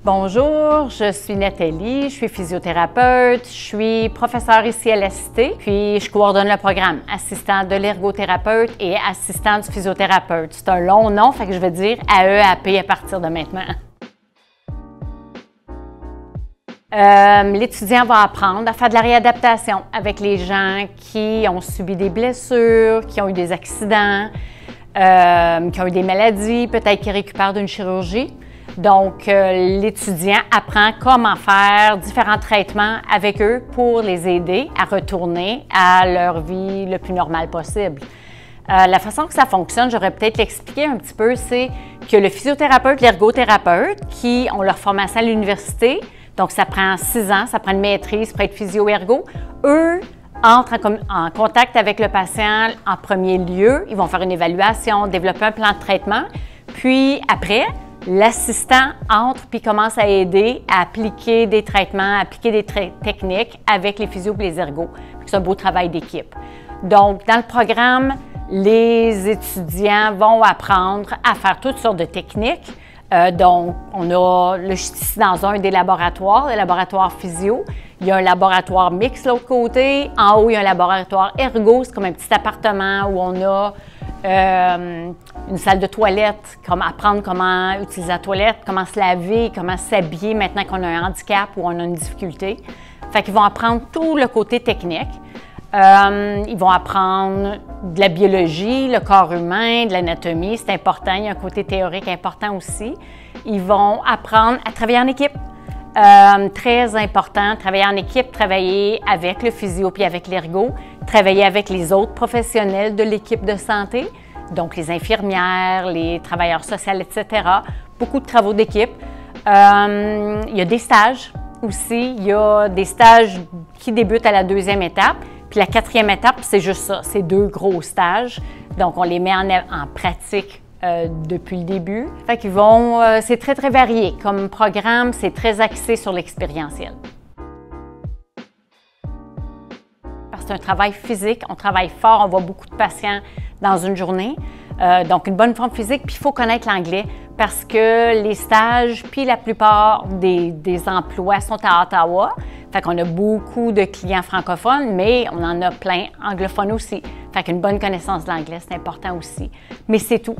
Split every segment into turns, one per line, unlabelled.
Bonjour, je suis Nathalie, je suis physiothérapeute, je suis professeure ici à la Cité, puis je coordonne le programme assistant de l'ergothérapeute et assistant du physiothérapeute. C'est un long nom, fait que je vais dire AEAP à partir de maintenant. L'étudiant va apprendre à faire de la réadaptation avec les gens qui ont subi des blessures, qui ont eu des accidents, qui ont eu des maladies, peut-être qui récupèrent d'une chirurgie. Donc, l'étudiant apprend comment faire différents traitements avec eux pour les aider à retourner à leur vie le plus normale possible. La façon que ça fonctionne, j'aurais peut-être l'expliquer un petit peu, c'est que le physiothérapeute, l'ergothérapeute, qui ont leur formation à l'université, donc ça prend 6 ans, ça prend une maîtrise pour être physio-ergo, eux entrent en contact avec le patient en premier lieu, ils vont faire une évaluation, développer un plan de traitement, puis après, l'assistant entre puis commence à aider à appliquer des traitements, appliquer des techniques avec les physios et les ergos. C'est un beau travail d'équipe. Donc, dans le programme, les étudiants vont apprendre à faire toutes sortes de techniques. Donc, on a, là, je suis ici dans un des laboratoires, le laboratoire physio. Il y a un laboratoire mixte de l'autre côté. En haut, il y a un laboratoire ergo. C'est comme un petit appartement où on a une salle de toilette, comme apprendre comment utiliser la toilette, comment se laver, comment s'habiller maintenant qu'on a un handicap ou on a une difficulté. Fait qu'ils vont apprendre tout le côté technique. Ils vont apprendre de la biologie, le corps humain, de l'anatomie, c'est important. Il y a un côté théorique important aussi. Ils vont apprendre à travailler en équipe. Très important, travailler en équipe, travailler avec le physio puis avec l'ergo, travailler avec les autres professionnels de l'équipe de santé, donc les infirmières, les travailleurs sociaux, etc. Beaucoup de travaux d'équipe. Il y a des stages aussi. Il y a des stages qui débutent à la 2e étape. Puis la 4e étape, c'est juste ça, c'est 2 gros stages. Donc, on les met en pratique depuis le début. Fait qu'ils vont, c'est très, très varié. Comme programme, c'est très axé sur l'expérientiel. Parce que c'est un travail physique, on travaille fort, on voit beaucoup de patients dans une journée. Donc, une bonne forme physique, puis il faut connaître l'anglais parce que les stages, puis la plupart des emplois sont à Ottawa. Fait qu'on a beaucoup de clients francophones, mais on en a plein anglophones aussi. Fait qu'une bonne connaissance de l'anglais, c'est important aussi. Mais c'est tout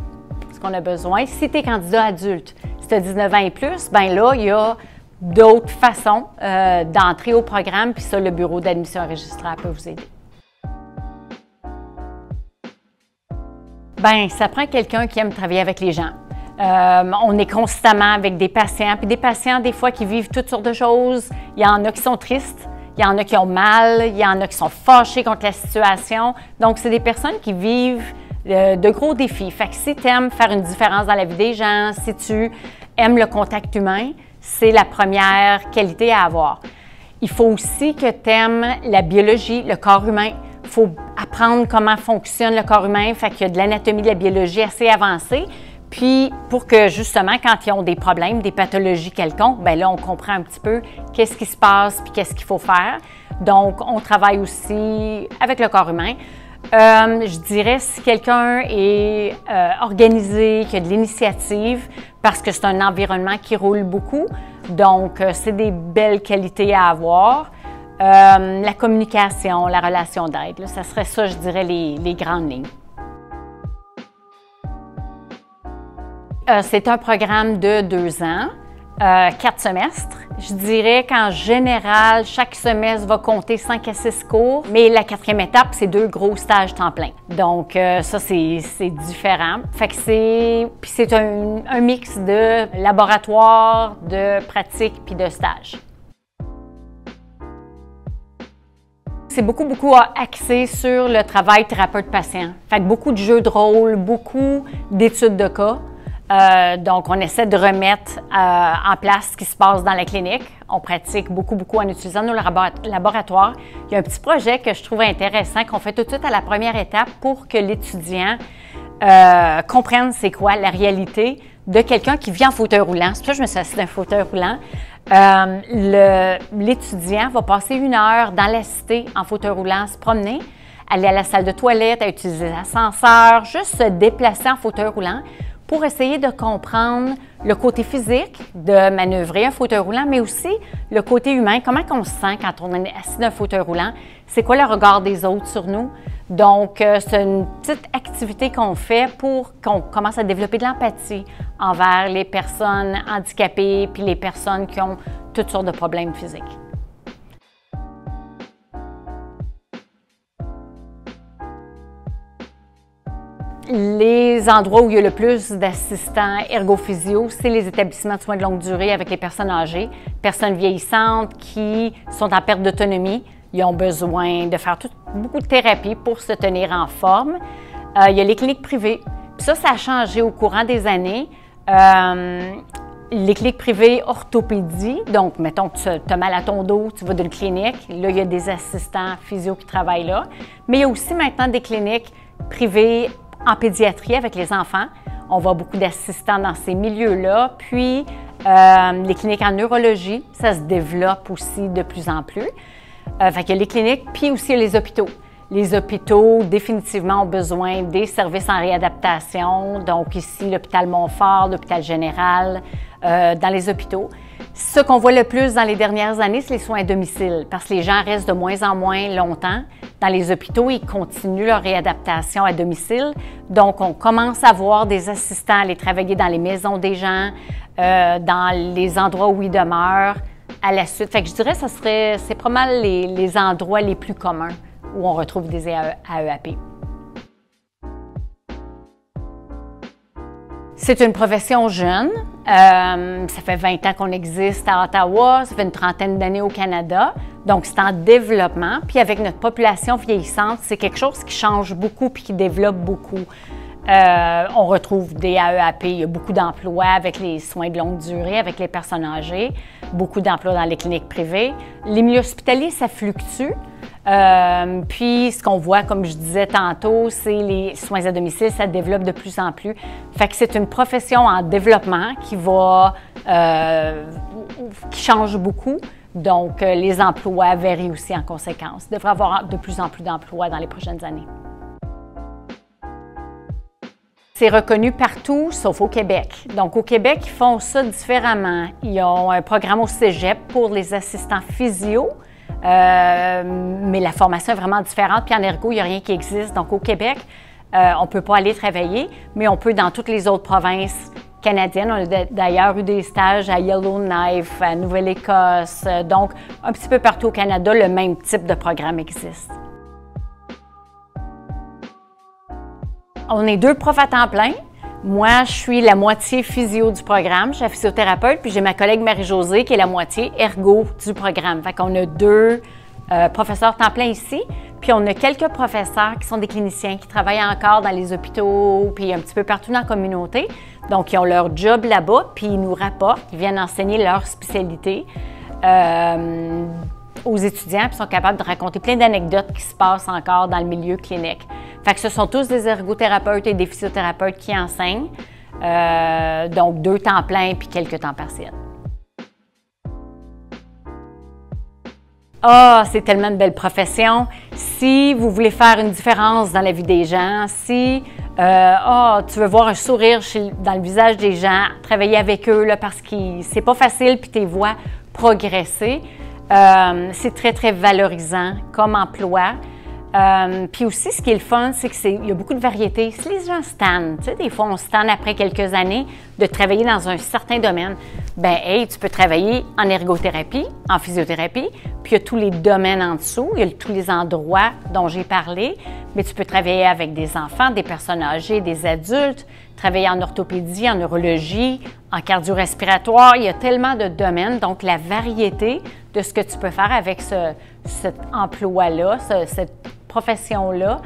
ce qu'on a besoin. Si tu es candidat adulte, si tu as 19 ans et plus, bien là, il y a d'autres façons d'entrer au programme, puis ça, le bureau d'admission enregistreur peut vous aider. Bien, ça prend quelqu'un qui aime travailler avec les gens. On est constamment avec des patients, puis des patients, des fois, qui vivent toutes sortes de choses. Il y en a qui sont tristes, il y en a qui ont mal, il y en a qui sont fâchés contre la situation. Donc, c'est des personnes qui vivent de gros défis. Fait que si tu aimes faire une différence dans la vie des gens, si tu aimes le contact humain, c'est la première qualité à avoir. Il faut aussi que tu aimes la biologie, le corps humain. Il faut apprendre comment fonctionne le corps humain, fait qu'il y a de l'anatomie, de la biologie assez avancée. Puis, pour que, justement, quand ils ont des problèmes, des pathologies quelconques, bien là, on comprend un petit peu qu'est-ce qui se passe puis qu'est-ce qu'il faut faire. Donc, on travaille aussi avec le corps humain. Je dirais, si quelqu'un est organisé, qui a de l'initiative, parce que c'est un environnement qui roule beaucoup, donc c'est des belles qualités à avoir. La communication, la relation d'aide, ça serait ça, je dirais, les grandes lignes. C'est un programme de 2 ans, 4 semestres. Je dirais qu'en général, chaque semestre va compter 5 à 6 cours, mais la 4e étape, c'est 2 gros stages temps plein. Donc, ça, c'est différent. Fait que c'est un mix de laboratoire, de pratique puis de stage. C'est beaucoup axé sur le travail thérapeute-patient. Fait que beaucoup de jeux de rôle, beaucoup d'études de cas. Donc, on essaie de remettre en place ce qui se passe dans la clinique. On pratique beaucoup en utilisant nos laboratoires. Il y a un petit projet que je trouve intéressant qu'on fait tout de suite à la première étape pour que l'étudiant comprenne c'est quoi la réalité de quelqu'un qui vit en fauteuil roulant. C'est pour ça que je me suis assise d'un fauteuil roulant. L'étudiant va passer 1 heure dans la cité en fauteuil roulant, se promener, aller à la salle de toilette, à utiliser l'ascenseur, juste se déplacer en fauteuil roulant pour essayer de comprendre le côté physique de manœuvrer un fauteuil roulant, mais aussi le côté humain, comment on se sent quand on est assis dans un fauteuil roulant, c'est quoi le regard des autres sur nous. Donc, c'est une petite activité qu'on fait pour qu'on commence à développer de l'empathie envers les personnes handicapées puis les personnes qui ont toutes sortes de problèmes physiques. Les endroits où il y a le plus d'assistants ergophysio, c'est les établissements de soins de longue durée avec les personnes âgées, personnes vieillissantes qui sont en perte d'autonomie. Ils ont besoin de faire beaucoup de thérapie pour se tenir en forme. Il y a les cliniques privées. Puis ça a changé au courant des années. Les cliniques privées orthopédie, donc mettons que tu as mal à ton dos, tu vas d'une clinique, là il y a des assistants physio qui travaillent là. Mais il y a aussi maintenant des cliniques privées en pédiatrie avec les enfants. On voit beaucoup d'assistants dans ces milieux-là. Puis, les cliniques en neurologie, ça se développe aussi de plus en plus. Fait qu'il y a les cliniques, puis aussi les hôpitaux. Les hôpitaux, définitivement, ont besoin des services en réadaptation. Donc ici, l'hôpital Montfort, l'hôpital général, dans les hôpitaux. Ce qu'on voit le plus dans les dernières années, c'est les soins à domicile, parce que les gens restent de moins en moins longtemps. Dans les hôpitaux, ils continuent leur réadaptation à domicile. Donc, on commence à voir des assistants aller travailler dans les maisons des gens, dans les endroits où ils demeurent à la suite. Fait que je dirais que c'est pas mal les endroits les plus communs où on retrouve des AEAP. C'est une profession jeune. Ça fait 20 ans qu'on existe à Ottawa, ça fait une trentaine d'années au Canada. Donc, c'est en développement. Puis avec notre population vieillissante, c'est quelque chose qui change beaucoup puis qui développe beaucoup. On retrouve des AEAP, il y a beaucoup d'emplois avec les soins de longue durée, avec les personnes âgées, beaucoup d'emplois dans les cliniques privées. Les milieux hospitaliers, ça fluctue. Puis, ce qu'on voit, comme je disais tantôt, c'est les soins à domicile, ça développe de plus en plus. Fait que c'est une profession en développement qui change beaucoup. Donc, les emplois varient aussi en conséquence. Il devrait y avoir de plus en plus d'emplois dans les prochaines années. C'est reconnu partout, sauf au Québec. Donc, au Québec, ils font ça différemment. Ils ont un programme au cégep pour les assistants physio, mais la formation est vraiment différente. Puis en ergo, il n'y a rien qui existe. Donc, au Québec, on ne peut pas aller travailler, mais on peut dans toutes les autres provinces canadiennes. On a d'ailleurs eu des stages à Yellowknife, à Nouvelle-Écosse. Donc, un petit peu partout au Canada, le même type de programme existe. On est 2 profs à temps plein. Moi, je suis la moitié physio du programme, je suis physiothérapeute, puis j'ai ma collègue Marie-Josée qui est la moitié ergo du programme. Fait qu'on a 2 professeurs temps plein ici, puis on a quelques professeurs qui sont des cliniciens qui travaillent encore dans les hôpitaux, puis un petit peu partout dans la communauté. Donc, ils ont leur job là-bas, puis ils nous rapportent, ils viennent enseigner leur spécialité aux étudiants, puis sont capables de raconter plein d'anecdotes qui se passent encore dans le milieu clinique. Fait que ce sont tous des ergothérapeutes et des physiothérapeutes qui enseignent, donc 2 temps pleins puis quelques temps partiels. Ah, c'est tellement une belle profession. Si vous voulez faire une différence dans la vie des gens, si tu veux voir un sourire dans le visage des gens, travailler avec eux là, parce que c'est pas facile puis tu les vois progresser, c'est très, très valorisant comme emploi. Puis aussi, ce qui est le fun, c'est qu'il y a beaucoup de variétés. Si les gens se tannent, tu sais, des fois, on se tanne après quelques années de travailler dans un certain domaine, ben hey, tu peux travailler en ergothérapie, en physiothérapie, puis il y a tous les domaines en dessous, il y a tous les endroits dont j'ai parlé, mais tu peux travailler avec des enfants, des personnes âgées, des adultes, travailler en orthopédie, en neurologie, en cardio-respiratoire, il y a tellement de domaines, donc la variété de ce que tu peux faire avec cet emploi-là, cette profession-là,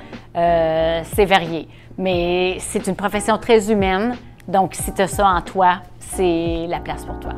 c'est varié. Mais c'est une profession très humaine, donc si tu as ça en toi, c'est la place pour toi.